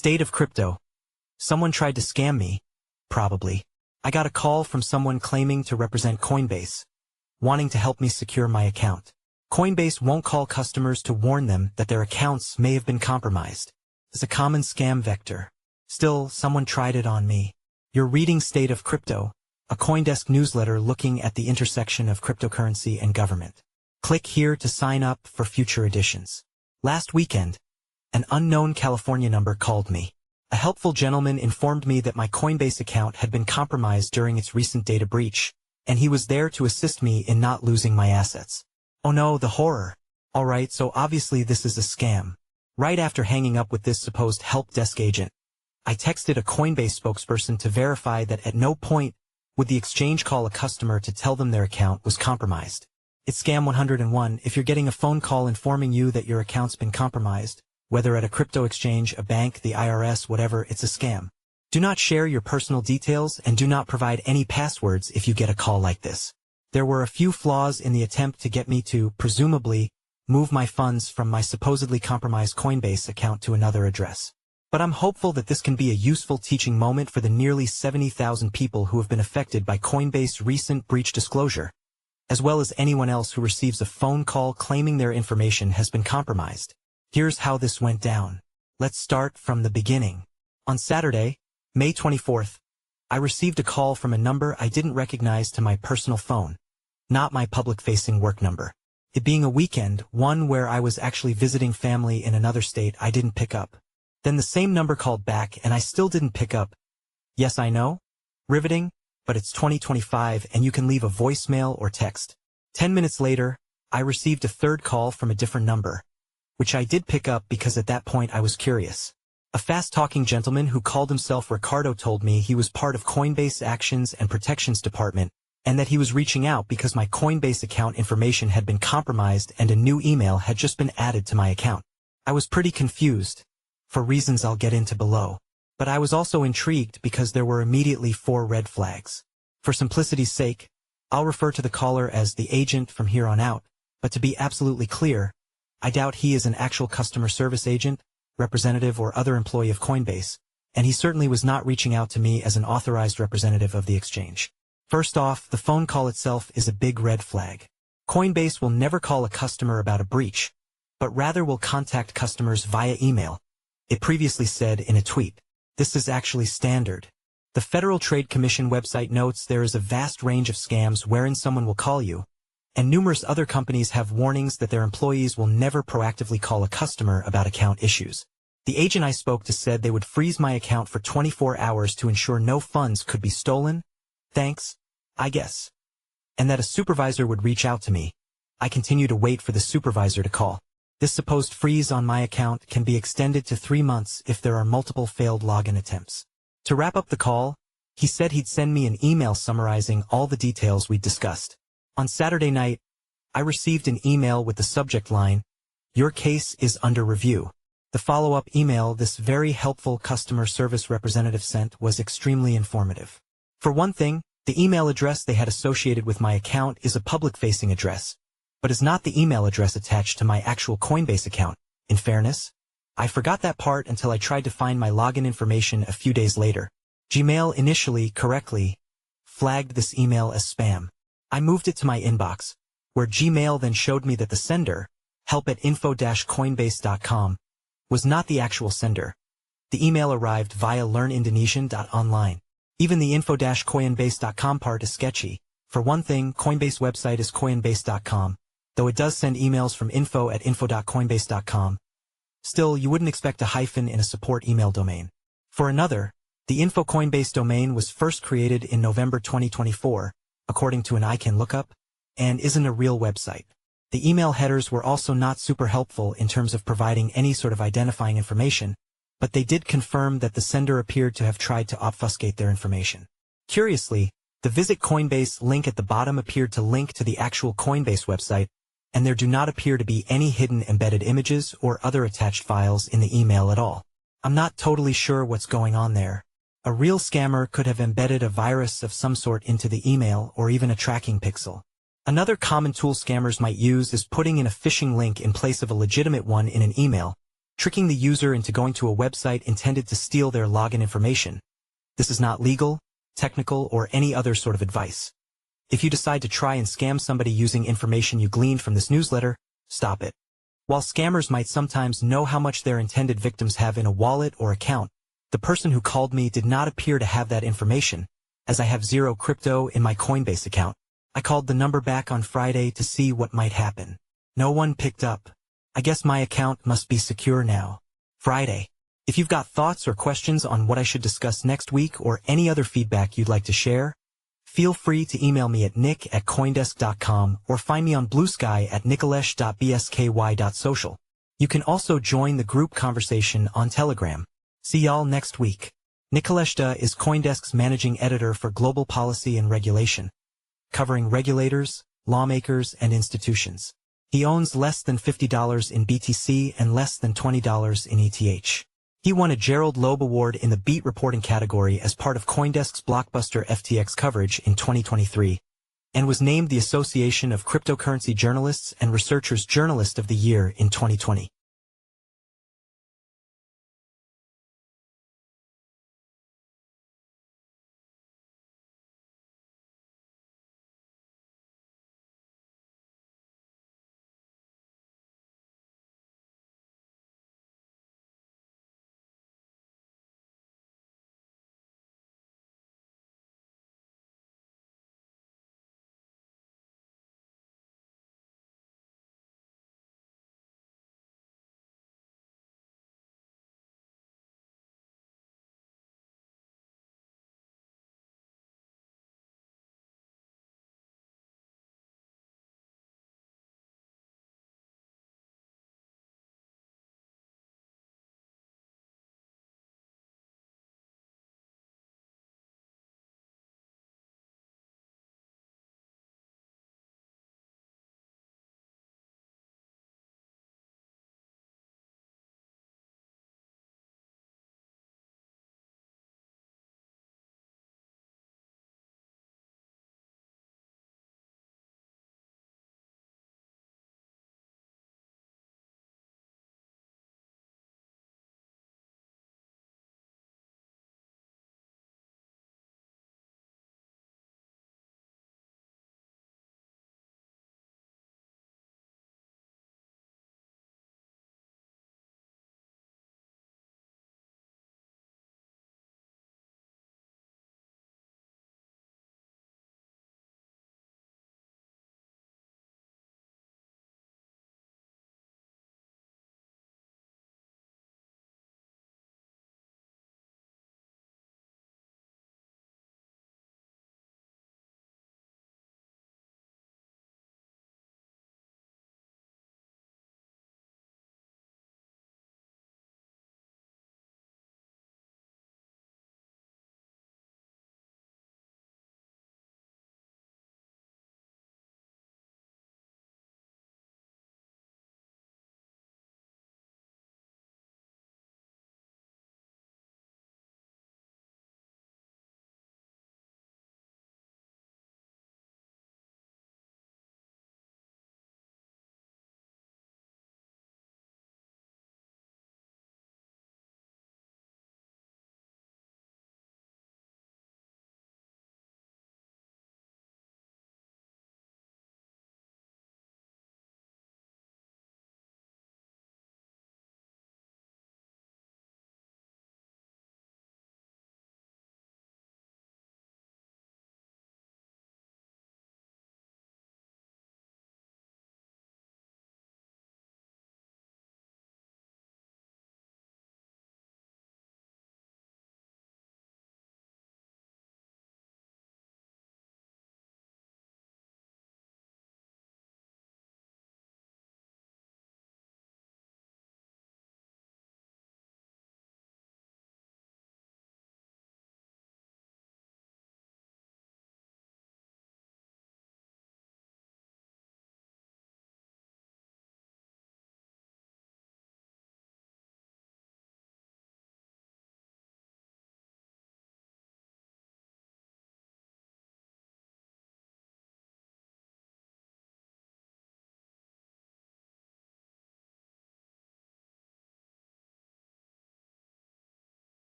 State of crypto. Someone tried to scam me. Probably. I got a call from someone claiming to represent Coinbase, wanting to help me secure my account. Coinbase won't call customers to warn them that their accounts may have been compromised. It's a common scam vector. Still, someone tried it on me. You're reading State of Crypto, a CoinDesk newsletter looking at the intersection of cryptocurrency and government. Click here to sign up for future editions. Last weekend, an unknown California number called me. A helpful gentleman informed me that my Coinbase account had been compromised during its recent data breach, and he was there to assist me in not losing my assets. Oh no, the horror. Alright, so obviously this is a scam. Right after hanging up with this supposed help desk agent, I texted a Coinbase spokesperson to verify that at no point would the exchange call a customer to tell them their account was compromised. It's Scam 101 if you're getting a phone call informing you that your account's been compromised, whether at a crypto exchange, a bank, the IRS, whatever, it's a scam. Do not share your personal details and do not provide any passwords if you get a call like this. There were a few flaws in the attempt to get me to, presumably, move my funds from my supposedly compromised Coinbase account to another address. But I'm hopeful that this can be a useful teaching moment for the nearly 70,000 people who have been affected by Coinbase's recent breach disclosure, as well as anyone else who receives a phone call claiming their information has been compromised. Here's how this went down. Let's start from the beginning. On Saturday, May 24th, I received a call from a number I didn't recognize to my personal phone, not my public-facing work number. It being a weekend, one where I was actually visiting family in another state, I didn't pick up. Then the same number called back and I still didn't pick up. Yes, I know. Riveting, but it's 2025 and you can leave a voicemail or text. 10 minutes later, I received a third call from a different number, which I did pick up because at that point I was curious. A fast-talking gentleman who called himself Ricardo told me he was part of Coinbase Actions and Protections Department and that he was reaching out because my Coinbase account information had been compromised and a new email had just been added to my account. I was pretty confused, for reasons I'll get into below. But I was also intrigued because there were immediately 4 red flags. For simplicity's sake, I'll refer to the caller as the agent from here on out, but to be absolutely clear, I doubt he is an actual customer service agent, representative or other employee of Coinbase, and he certainly was not reaching out to me as an authorized representative of the exchange. First off, the phone call itself is a big red flag. Coinbase will never call a customer about a breach, but rather will contact customers via email, it previously said in a tweet. This is actually standard. The Federal Trade Commission website notes there is a vast range of scams wherein someone will call you, and numerous other companies have warnings that their employees will never proactively call a customer about account issues. The agent I spoke to said they would freeze my account for 24 hours to ensure no funds could be stolen. Thanks, I guess. And that a supervisor would reach out to me. I continue to wait for the supervisor to call. This supposed freeze on my account can be extended to 3 months if there are multiple failed login attempts. To wrap up the call, he said he'd send me an email summarizing all the details we'd discussed. On Saturday night, I received an email with the subject line, "Your case is under review." The follow-up email this very helpful customer service representative sent was extremely informative. For one thing, the email address they had associated with my account is a public-facing address, but is not the email address attached to my actual Coinbase account. In fairness, I forgot that part until I tried to find my login information a few days later. Gmail initially, correctly, flagged this email as spam. I moved it to my inbox, where Gmail then showed me that the sender, help@info-coinbase.com, was not the actual sender. The email arrived via learnindonesian.online. Even the info-coinbase.com part is sketchy. For one thing, Coinbase website is coinbase.com, though it does send emails from info@info.coinbase.com. Still, you wouldn't expect a hyphen in a support email domain. For another, the info Coinbase domain was first created in November 2024, according to an ICANN lookup, and isn't a real website. The email headers were also not super helpful in terms of providing any sort of identifying information, but they did confirm that the sender appeared to have tried to obfuscate their information. Curiously, the Visit Coinbase link at the bottom appeared to link to the actual Coinbase website, and there do not appear to be any hidden embedded images or other attached files in the email at all. I'm not totally sure what's going on there. A real scammer could have embedded a virus of some sort into the email or even a tracking pixel. Another common tool scammers might use is putting in a phishing link in place of a legitimate one in an email, tricking the user into going to a website intended to steal their login information. This is not legal, technical, or any other sort of advice. If you decide to try and scam somebody using information you gleaned from this newsletter, stop it. While scammers might sometimes know how much their intended victims have in a wallet or account, the person who called me did not appear to have that information, as I have 0 crypto in my Coinbase account. I called the number back on Friday to see what might happen. No one picked up. I guess my account must be secure now. Friday. If you've got thoughts or questions on what I should discuss next week or any other feedback you'd like to share, feel free to email me at nick@coindesk.com or find me on Blue Sky at nikalesh.bsky.social. You can also join the group conversation on Telegram. See y'all next week. Nikalesh Duh is Coindesk's managing editor for global policy and regulation, covering regulators, lawmakers, and institutions. He owns less than $50 in BTC and less than $20 in ETH. He won a Gerald Loeb Award in the beat reporting category as part of Coindesk's blockbuster FTX coverage in 2023, and was named the Association of Cryptocurrency Journalists and Researchers Journalist of the Year in 2020.